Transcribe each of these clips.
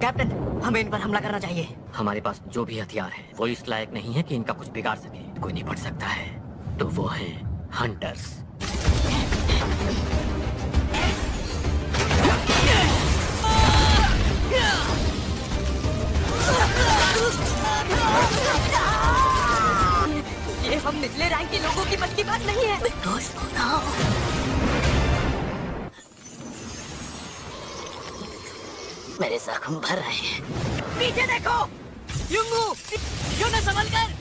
Captain, हमें इन पर हमला करना चाहिए। हमारे पास जो भी हथियार है वो इस लायक नहीं है कि इनका कुछ बिगाड़ सके। कोई निपट सकता है तो वो है हंटर्स। ये हम निचले रैंक के लोगों की बस की बात नहीं है। मेरे जख्म भर रहे हैं। पीछे देखो, युंगू, यूना संभल कर।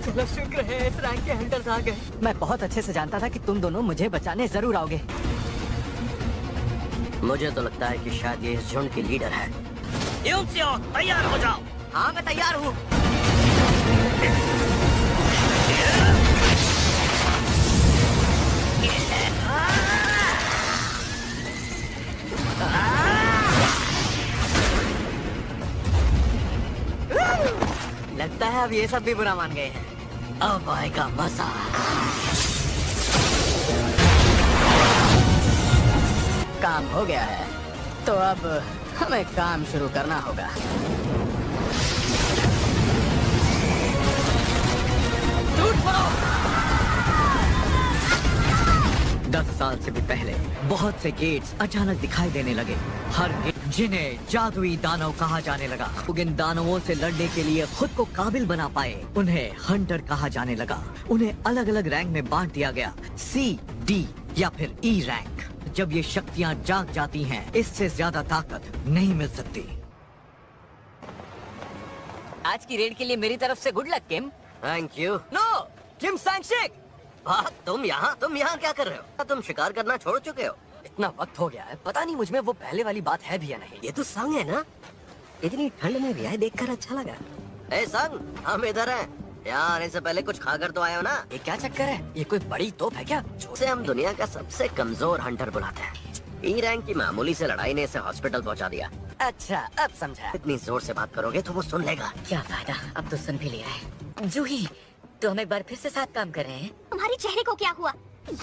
चलो शुक्र है इस रैंक के हंटर्स आ गए। मैं बहुत अच्छे से जानता था कि तुम दोनों मुझे बचाने जरूर आओगे। मुझे तो लगता है कि शायद ये इस झुंड की लीडर है। यूनसियो, तैयार हो जाओ। हाँ मैं तैयार हूँ। लगता है अब ये सब भी बुरा मान गए हैं। अब आएगा मजा। काम हो गया है तो अब हमें काम शुरू करना होगा। टूट पड़ो। 10 साल से भी पहले बहुत से गेट्स अचानक दिखाई देने लगे। हर गेट जिन्हें जादुई दानव कहा जाने लगा। इन दानवों से लड़ने के लिए खुद को काबिल बना पाए उन्हें हंटर कहा जाने लगा। उन्हें अलग अलग रैंक में बांट दिया गया, C, D या फिर E रैंक। जब ये शक्तियाँ जाग जाती हैं, इससे ज्यादा ताकत नहीं मिल सकती। आज की रेड के लिए मेरी तरफ से good luck Kim. Thank you. No, Kim Sangshik. तुम यहाँ क्या कर रहे हो? तुम शिकार करना छोड़ चुके हो। इतना वक्त हो गया है, पता नहीं मुझ में वो पहले वाली बात है भी या नहीं। ये तो संग है ना, इतनी ठंड में भी है, देखकर अच्छा लगा। ए संग, हम इधर हैं। यार इससे पहले कुछ खाकर तो आए हो ना? ये क्या चक्कर है? ये कोई बड़ी तोप है क्या? जिसे हम दुनिया का सबसे कमजोर हंटर बुलाते हैं। ई रैंक की मामूली से लड़ाई ने इसे हॉस्पिटल पहुंचा दिया। अच्छा, अब समझा। इतनी जोर से बात करोगे तो वो सुन लेगा। क्या फायदा, अब तो सुन भी लिया है। जूही, तो हम एक बार फिर से साथ काम कर रहे हैं। तुम्हारे चेहरे को क्या हुआ?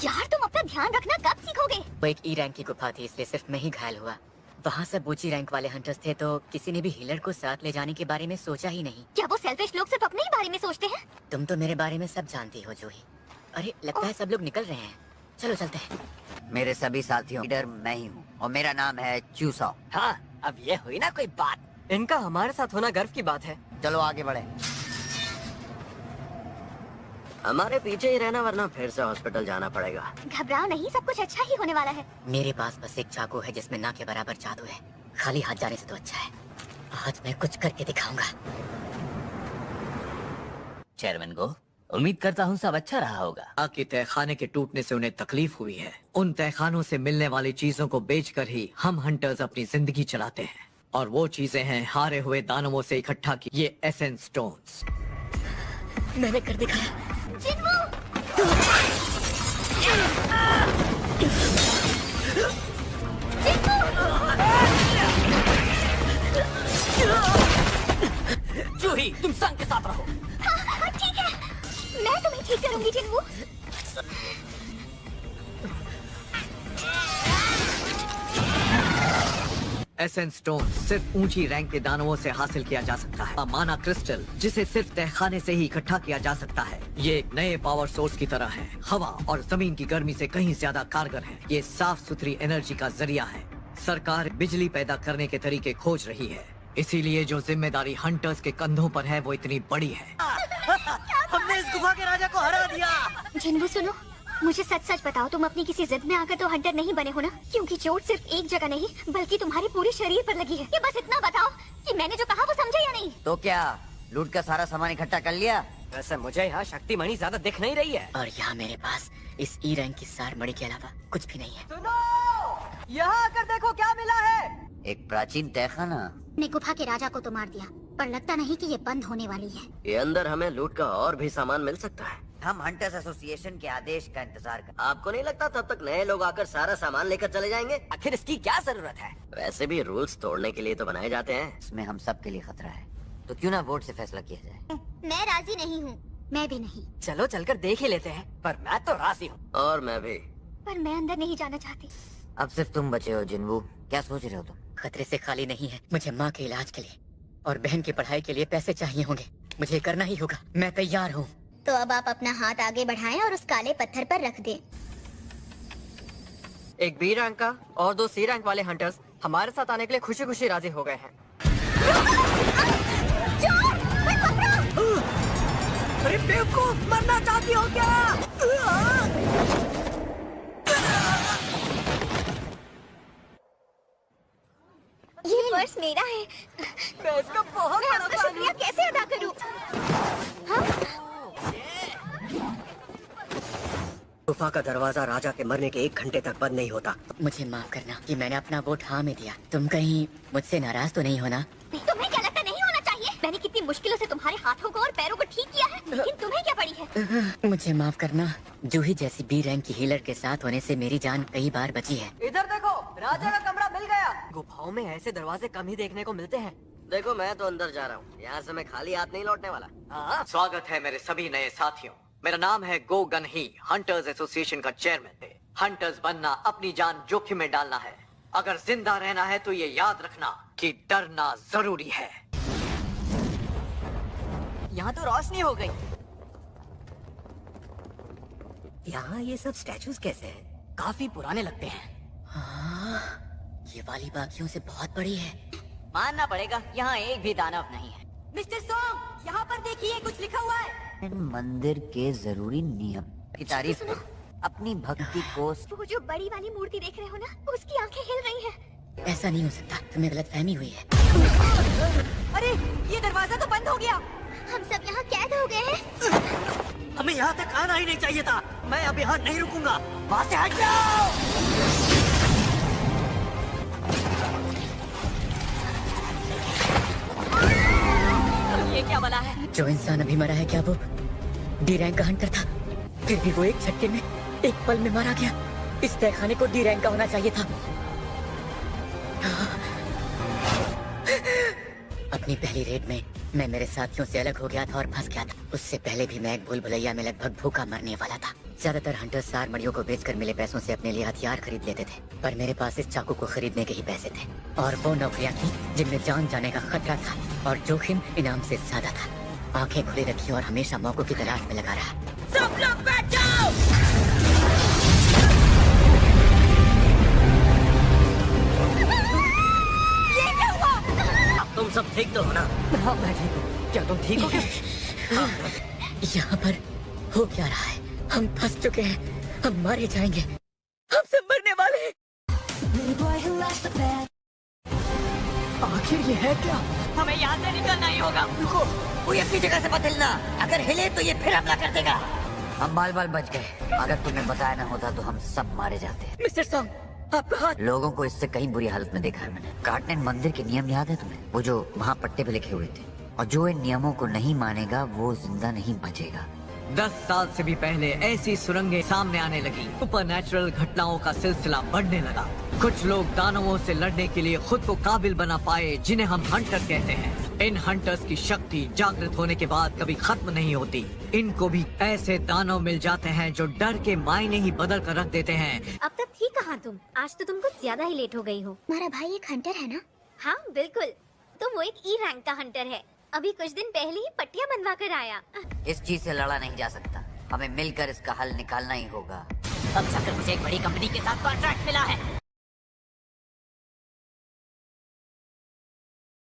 यार तुम अपना ध्यान रखना, कब सीखोगे? वो एक ई रैंक की गुफा थी, इसलिए सिर्फ मैं ही घायल हुआ। वहाँ सब ऊंची रैंक वाले हंटर्स थे, तो किसी ने भी हीलर को साथ ले जाने के बारे में सोचा ही नहीं। क्या वो सेल्फिश लोग सिर्फ अपने ही बारे में सोचते हैं? तुम तो मेरे बारे में सब जानती हो जूही। अरे लगता है सब लोग निकल रहे हैं, चलो चलते हैं। मेरे सभी साथियों लीडर मैं ही हूँ और मेरा नाम है चूसो। हाँ, अब ये हुई ना कोई बात। इनका हमारे साथ होना गर्व की बात है। चलो आगे बढ़े। हमारे पीछे ही रहना, वरना फिर से हॉस्पिटल जाना पड़ेगा। घबराओ नहीं, सब कुछ अच्छा ही होने वाला है। मेरे पास बस एक चाकू है जिसमें ना के बराबर जादू है। खाली हाथ जाने से तो अच्छा है। आज मैं कुछ करके दिखाऊंगा। चेयरमैन को उम्मीद करता हूँ सब अच्छा रहा होगा। आखिर तहखाने के टूटने से उन्हें तकलीफ हुई है। उन तहखानों से मिलने वाली चीजों को बेचकर ही हम हंटर्स अपनी जिंदगी चलाते हैं, और वो चीजें हैं हारे हुए दानवों से इकट्ठा की ये एसेंस स्टोन्स। मैंने कर दिखाया। जूही, तुम संग के साथ रहो। हाँ, ठीक है, मैं तुम्हें ठीक करूंगी जिन्मू। एसेंस स्टोन सिर्फ ऊंची रैंक के दानवों से हासिल किया जा सकता है। माना क्रिस्टल, जिसे सिर्फ तहखाने से ही इकट्ठा किया जा सकता है। ये एक नए पावर सोर्स की तरह है, हवा और जमीन की गर्मी से कहीं ज्यादा कारगर है। ये साफ सुथरी एनर्जी का जरिया है। सरकार बिजली पैदा करने के तरीके खोज रही है, इसीलिए जो जिम्मेदारी हंटर्स के कंधों पर है वो इतनी बड़ी है। हमने इस गुफा के राजा को हरा दिया। जिन्मू सुनो, मुझे सच सच बताओ, तुम अपनी किसी जिद में आकर तो हंटर नहीं बने हो ना? क्योंकि चोट सिर्फ एक जगह नहीं बल्कि तुम्हारे पूरे शरीर पर लगी है। ये बस इतना बताओ कि मैंने जो कहा वो समझे या नहीं? तो क्या लूट का सारा सामान इकट्ठा कर लिया? वैसे मुझे यहाँ शक्ति मणि ज्यादा दिख नहीं रही है, और यहाँ मेरे पास इस ई रैंक की सार मणि के अलावा कुछ भी नहीं है। सुनो, यहाँ आकर देखो क्या मिला है। एक प्राचीन तहखाना। ने गुफा के राजा को तो मार दिया, पर लगता नहीं कि ये बंद होने वाली है। ये अंदर हमें लूट का और भी सामान मिल सकता है। हम हंटर्स एसोसिएशन के आदेश का इंतजार कर। आपको नहीं लगता तब तक नए लोग आकर सारा सामान लेकर चले जाएंगे? आखिर इसकी क्या जरूरत है? वैसे भी रूल्स तोड़ने के लिए तो बनाए जाते हैं। इसमें हम सब के लिए खतरा है, तो क्यों ना वोट से फैसला किया जाए। मैं राजी नहीं हूँ। मैं भी नहीं। चलो चलकर देख ही लेते हैं, पर मैं तो राजी हूँ। और मैं भी। पर मैं अंदर नहीं जाना चाहती। अब सिर्फ तुम बचे हो जिन्वू। क्या सोच रहे हो तुम? खतरे से खाली नहीं है। मुझे माँ के इलाज के लिए और बहन की पढ़ाई के लिए पैसे चाहिए होंगे। मुझे करना ही होगा। मैं तैयार हूँ। तो अब आप अपना हाथ आगे बढ़ाएं और उस काले पत्थर पर रख दें। एक बी रैंक का और 2 सी रैंक वाले हंटर्स हमारे साथ आने के लिए खुशी खुशी राजी हो गए हैं। अरे बेवकूफ, मरना चाहती हो क्या? ये पर्स मेरा है। मैं इसका बहुत मैं बड़ा आपका फैन शुक्रिया कैसे अदा करूं? गुफा का दरवाजा राजा के मरने के 1 घंटे तक बंद नहीं होता। मुझे माफ करना कि मैंने अपना वोट हाँ में दिया। तुम कहीं मुझसे नाराज तो नहीं हो ना? तुम्हें क्या लगता नहीं होना चाहिए? मैंने कितनी मुश्किलों से तुम्हारे हाथों को और पैरों को ठीक किया है, लेकिन तुम्हें क्या पड़ी है? मुझे माफ करना। जूही जैसी बी रैंक की हीलर के साथ होने से मेरी जान कई बार बची है। इधर देखो, राजा का कमरा मिल गया। गुफाओं में ऐसे दरवाजे कम ही देखने को मिलते हैं। देखो, मैं तो अंदर जा रहा हूँ। यहाँ से मैं खाली हाथ नहीं लौटने वाला। हाँ? स्वागत है मेरे सभी नए साथियों। मेरा नाम है गो गन ही, हंटर्स एसोसिएशन का चेयरमैन थे। हंटर्स बनना अपनी जान जोखिम में डालना है। अगर जिंदा रहना है तो ये याद रखना कि डरना जरूरी है। यहाँ तो रोशनी हो गई। यहाँ ये सब स्टैचूज कैसे हैं? काफी पुराने लगते हैं। हाँ, ये वाली बाकियों से बहुत बड़ी है। मानना पड़ेगा, यहाँ एक भी दानव नहीं है। मिस्टर सॉन्ग, यहाँ पर देखिए, कुछ लिखा हुआ है। मंदिर के जरूरी नियम की तारीफ करो। अपनी भक्ति को वो जो बड़ी वाली मूर्ति देख रहे हो ना, उसकी आंखें हिल रही हैं। ऐसा नहीं हो सकता। तुम्हें गलतफहमी हुई है। अरे, ये दरवाजा तो बंद हो गया। हम सब यहाँ कैद हो गए हैं। हमें यहाँ तक आना ही नहीं चाहिए था। मैं अब यहाँ नहीं रुकूंगा। वहाँ से हट जाओ। ये क्या वाला है? जो इंसान अभी मरा है, क्या वो डी रैंक का हंटर था? फिर भी वो एक झटके में, एक पल में मारा गया। इस तहखाने को डी रैंक का होना चाहिए था। अपनी पहली रेड में मैं मेरे साथियों से अलग हो गया था और फंस गया था। उससे पहले भी मैं एक भूल भुलैया में लगभग भूखा मरने वाला था। ज्यादातर हंटर्स सार मड़ियों को बेचकर मिले पैसों से अपने लिए हथियार खरीद लेते थे, पर मेरे पास इस चाकू को खरीदने के ही पैसे थे। और वो नौकरियां थी जिनमें जान जाने का खतरा था और जोखिम इनाम से ज्यादा था। आंखें खुली रखी और हमेशा मौकों की तलाश में लगा रहा। सब लोग बैठ जाओ। ये क्या हुआ? अब तुम सब ठीक तो हो ना? हाँ, मैं ठीक हूँ। क्या तुम ठीक हो क्या? यहाँ पर हो क्या रहा है? हम फंस चुके हैं। हम मारे जाएंगे। हम सब मरने वाले हैं। आखिर ये है क्या? हमें यहाँ से निकलना ही होगा। रुको, कोई अपनी जगह से मत हिलना। अगर हिले तो ये फिर हमला कर देगा। हम बाल बाल बच गए। अगर तुम्हें बताया न होता तो हम सब मारे जाते। मिस्टर सॉन्ग, आपका हाथ। लोगों को इससे कहीं बुरी हालत में देखा है मैंने। कार्टनेट मंदिर के नियम याद है तुम्हें? वो जो वहाँ पट्टे पे लिखे हुए थे। और जो इन नियमों को नहीं मानेगा वो जिंदा नहीं बचेगा। 10 साल से भी पहले ऐसी सुरंगें सामने आने लगी। सुपरनैचुरल घटनाओं का सिलसिला बढ़ने लगा। कुछ लोग दानवों से लड़ने के लिए खुद को काबिल बना पाए, जिन्हें हम हंटर कहते हैं। इन हंटर्स की शक्ति जागृत होने के बाद कभी खत्म नहीं होती। इनको भी ऐसे दानव मिल जाते हैं जो डर के मायने ही बदल कर रख देते हैं। अब तक थी कहाँ तुम? आज तो तुम कुछ ज्यादा ही लेट हो गई हो। तुम्हारा भाई एक हंटर है ना? हाँ बिल्कुल। तो वो एक ई रैंक का हंटर है। अभी कुछ दिन पहले ही पट्टियाँ बनवा कर आया। इस चीज से लड़ा नहीं जा सकता। हमें मिलकर इसका हल निकालना ही होगा। अब जाकर मुझे एक बड़ी कंपनी के साथ कॉन्ट्रैक्ट मिला है।